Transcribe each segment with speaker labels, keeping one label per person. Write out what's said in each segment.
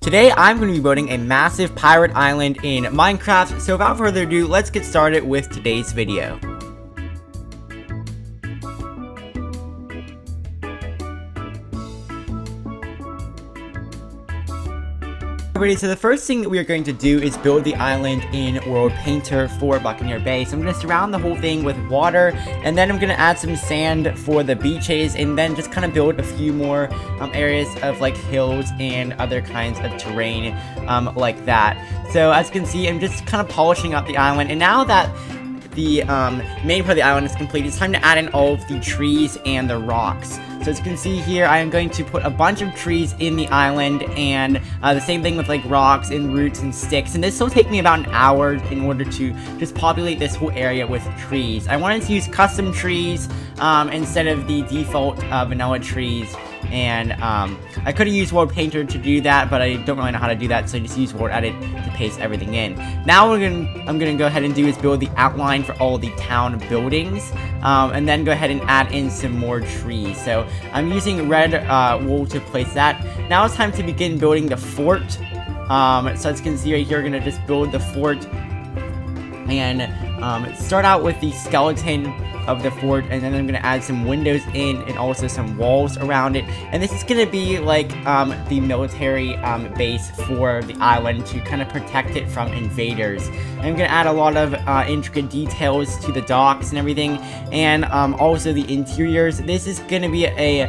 Speaker 1: Today, I'm going to be building a massive pirate island in Minecraft, so without further ado, let's get started with today's video. Alrighty, so the first thing that we are going to do is build the island in World Painter for Buccaneer Bay. So I'm going to surround the whole thing with water, and then I'm going to add some sand for the beaches, and then just kind of build a few more areas of like hills and other kinds of terrain like that. So as you can see, I'm just kind of polishing up the island, and now that the main part of the island is complete, it's time to add in all of the trees and the rocks. So as you can see here, I am going to put a bunch of trees in the island, and the same thing with like rocks and roots and sticks. And this will take me about an hour in order to just populate this whole area with trees. I wanted to use custom trees instead of the default vanilla trees. And I could have used World Painter to do that, but I don't really know how to do that, so I just use World Edit to paste everything in. Now what I'm gonna go ahead and do is build the outline for all the town buildings, and then go ahead and add in some more trees. So I'm using red wool to place that. Now it's time to begin building the fort. So as you can see right here, we're gonna just build the fort and start out with the skeleton of the fort, and then I'm gonna add some windows in and also some walls around it. And this is gonna be like the military base for the island to kind of protect it from invaders. And I'm gonna add a lot of intricate details to the docks and everything, and also the interiors. This is gonna be a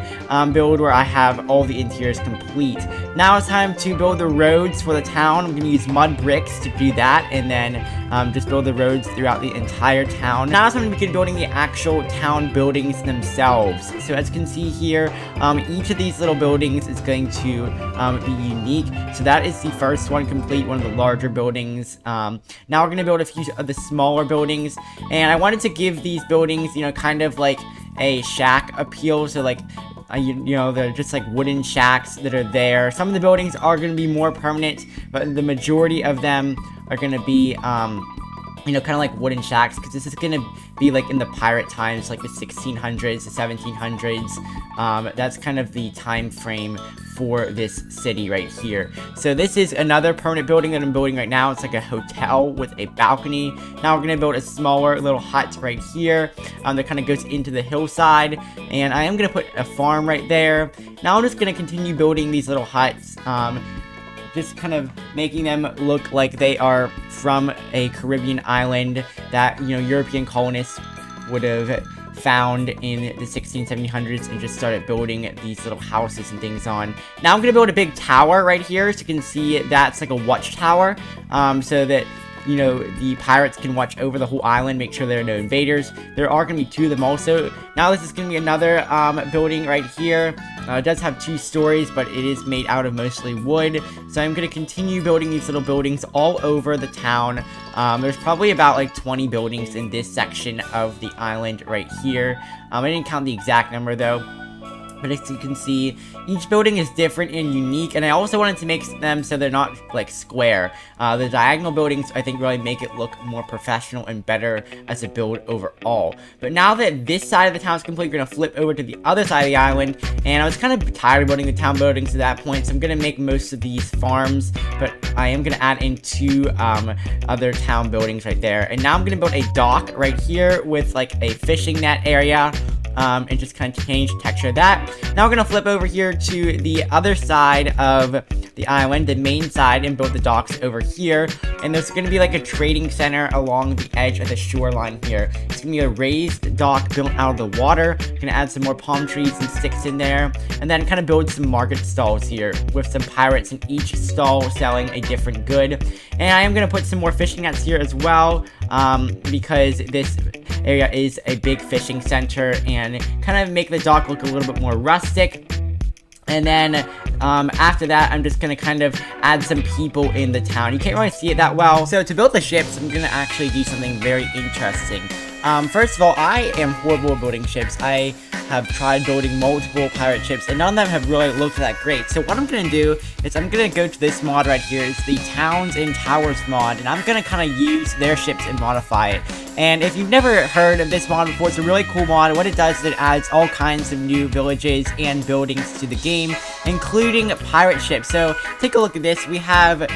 Speaker 1: build where I have all the interiors complete. Now it's time to build the roads for the town. I'm gonna use mud bricks to do that, and then just build the roads throughout the entire town. Now it's time to begin building the actual town buildings themselves. So as you can see here, each of these little buildings is going to be unique. So that is the first one complete, one of the larger buildings. Now we're going to build a few of the smaller buildings, and I wanted to give these buildings, you know, kind of like a shack appeal. So like you know, they're just like wooden shacks that are there. Some of the buildings are going to be more permanent, but the majority of them are going to be you know, kind of like wooden shacks, because this is going to be like in the pirate times, like the 1600s, the 1700s. That's kind of the time frame for this city right here. So this is another permanent building that I'm building right now. It's like a hotel with a balcony. Now we're going to build a smaller little hut right here that kind of goes into the hillside, and I am going to put a farm right there. Now I'm just going to continue building these little huts, just kind of making them look like they are from a Caribbean island that, you know, European colonists would have found in the 1700s and just started building these little houses and things on. Now I'm gonna build a big tower right here, so you can see that's like a watchtower, so that, you know, the pirates can watch over the whole island, make sure there are no invaders. There are going to be two of them also. Now this is going to be another building right here. It does have 2 stories, but it is made out of mostly wood. So I'm going to continue building these little buildings all over the town. There's probably about like 20 buildings in this section of the island right here. I didn't count the exact number though. But as you can see, each building is different and unique, and I also wanted to make them so they're not like square. The diagonal buildings, I think, really make it look more professional and better as a build overall. But now that this side of the town is complete, we're going to flip over to the other side of the island, and I was kind of tired of building the town buildings at that point, so I'm going to make most of these farms, but I am going to add in 2 other town buildings right there. And now I'm going to build a dock right here with like a fishing net area. And just kind of change the texture of that. Now we're going to flip over here to the other side of the island, the main side, and build the docks over here. And there's going to be like a trading center along the edge of the shoreline here. It's going to be a raised dock built out of the water. Going to add some more palm trees and sticks in there, and then kind of build some market stalls here with some pirates in each stall selling a different good. And I am going to put some more fishing nets here as well, because this area is a big fishing center, and kind of make the dock look a little bit more rustic. And then after that, I'm just going to kind of add some people in the town. You can't really see it that well. So to build the ships, I'm going to actually do something very interesting. First of all, I am horrible at building ships. I have tried building multiple pirate ships, and none of them have really looked that great. So what I'm going to do is I'm going to go to this mod right here. It's the Towns and Towers mod, and I'm going to kind of use their ships and modify it. And if you've never heard of this mod before, it's a really cool mod. What it does is it adds all kinds of new villages and buildings to the game, including pirate ships. So take a look at this. We have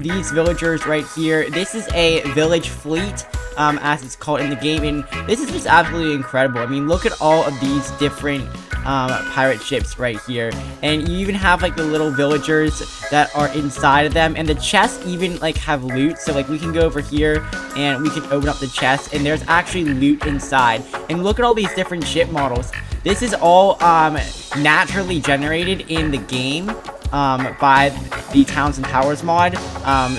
Speaker 1: these villagers right here. This is a village fleet, as it's called in the game, and this is just absolutely incredible. I mean, look at all of these different pirate ships right here, and you even have like the little villagers that are inside of them, and the chests even like have loot. So like we can go over here and we can open up the chest, and there's actually loot inside. And look at all these different ship models. This is all naturally generated in the game by the Towns and Towers mod.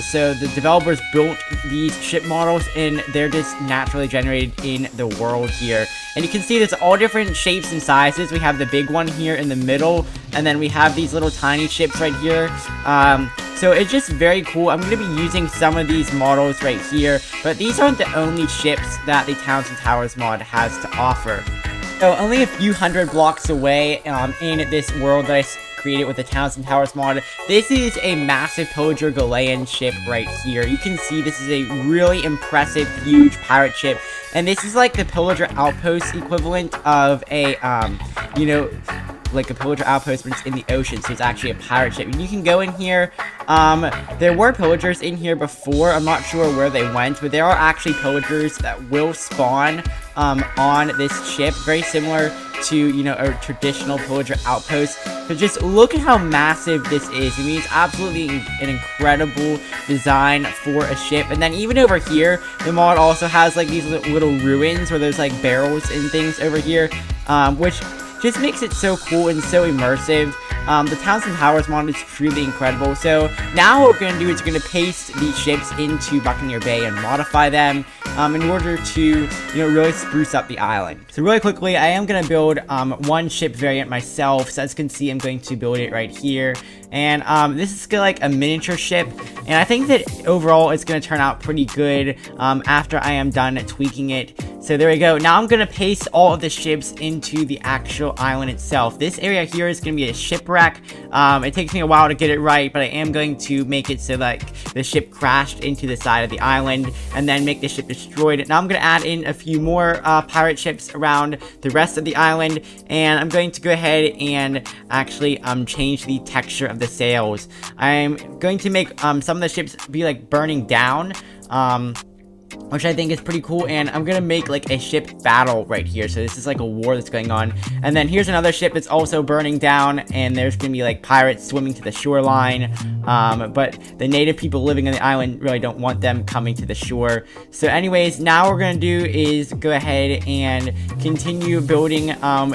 Speaker 1: So the developers built these ship models, and they're just naturally generated in the world here. And you can see there's all different shapes and sizes. We have the big one here in the middle, and then we have these little tiny ships right here. So it's just very cool. I'm going to be using some of these models right here, but these aren't the only ships that the Towns and Towers mod has to offer. So only a few hundred blocks away in this world that I created with the Towns and Towers mod, this is a massive pillager Galean ship right here. You can see this is a really impressive, huge pirate ship, and this is like the pillager outpost equivalent of a, you know, like a pillager outpost, but it's in the ocean, so it's actually a pirate ship. And you can go in here. There were pillagers in here before. I'm not sure where they went, but there are actually pillagers that will spawn on this ship, very similar to, you know, a traditional pillager outpost. So just look at how massive this is. I mean, it's absolutely an incredible design for a ship. And then even over here, the mod also has like these little ruins where there's like barrels and things over here, which just makes it so cool and so immersive. The Towns and Towers mod is truly incredible. So now what we're going to do is we're going to paste these ships into Buccaneer Bay and modify them in order to, you know, really spruce up the island. So really quickly, I am going to build one ship variant myself. So as you can see, I'm going to build it right here. And this is like a miniature ship, and I think that overall it's going to turn out pretty good after I am done tweaking it. So there we go. Now I'm going to paste all of the ships into the actual island itself. This area here is going to be a shipwreck. It takes me a while to get it right, but I am going to make it so that the ship crashed into the side of the island and then make the ship destroyed. Now I'm going to add in a few more pirate ships around the rest of the island, and I'm going to go ahead and actually change the texture of the sails. I'm going to make some of the ships be like burning down, which I think is pretty cool, and I'm gonna make like a ship battle right here. So this is like a war that's going on, and then here's another ship that's also burning down, and there's gonna be like pirates swimming to the shoreline, but the native people living on the island really don't want them coming to the shore. So anyways, now what we're gonna do is go ahead and continue building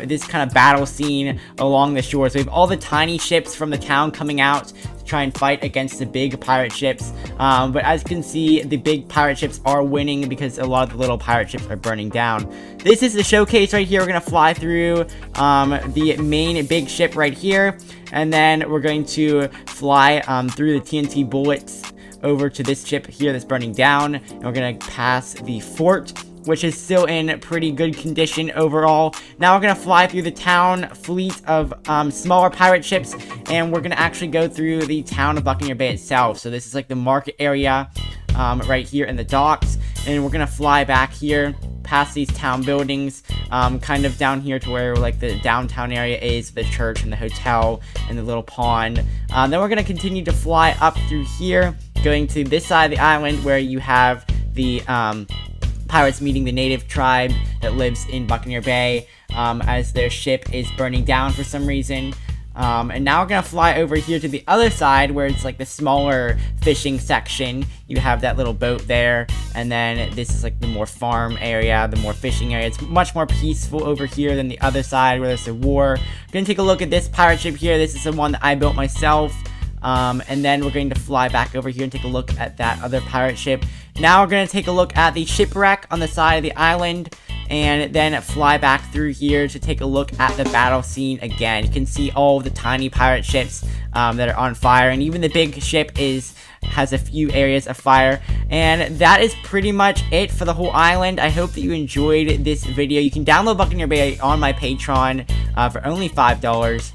Speaker 1: this kind of battle scene along the shore. So we have all the tiny ships from the town coming out try and fight against the big pirate ships, but as you can see, the big pirate ships are winning because a lot of the little pirate ships are burning down. This is the showcase right here. We're gonna fly through the main big ship right here, and then we're going to fly through the TNT bullets over to this ship here that's burning down, and we're gonna pass the fort, which is still in pretty good condition overall. Now we're gonna fly through the town fleet of smaller pirate ships, and we're gonna actually go through the town of Buccaneer Bay itself. So this is like the market area right here in the docks, and we're gonna fly back here past these town buildings, kind of down here to where like the downtown area is, the church and the hotel and the little pond. Then we're gonna continue to fly up through here, going to this side of the island where you have the pirates meeting the native tribe that lives in Buccaneer Bay, as their ship is burning down for some reason. And now we're gonna fly over here to the other side where it's like the smaller fishing section. You have that little boat there, and then this is like the more farm area, the more fishing area. It's much more peaceful over here than the other side where there's a war. We're gonna take a look at this pirate ship here. This is the one that I built myself. And then we're going to fly back over here and take a look at that other pirate ship. Now we're going to take a look at the shipwreck on the side of the island, and then fly back through here to take a look at the battle scene again. You can see all of the tiny pirate ships that are on fire, and even the big ship has a few areas of fire. And that is pretty much it for the whole island. I hope that you enjoyed this video. You can download Buccaneer Bay on my Patreon for only $5.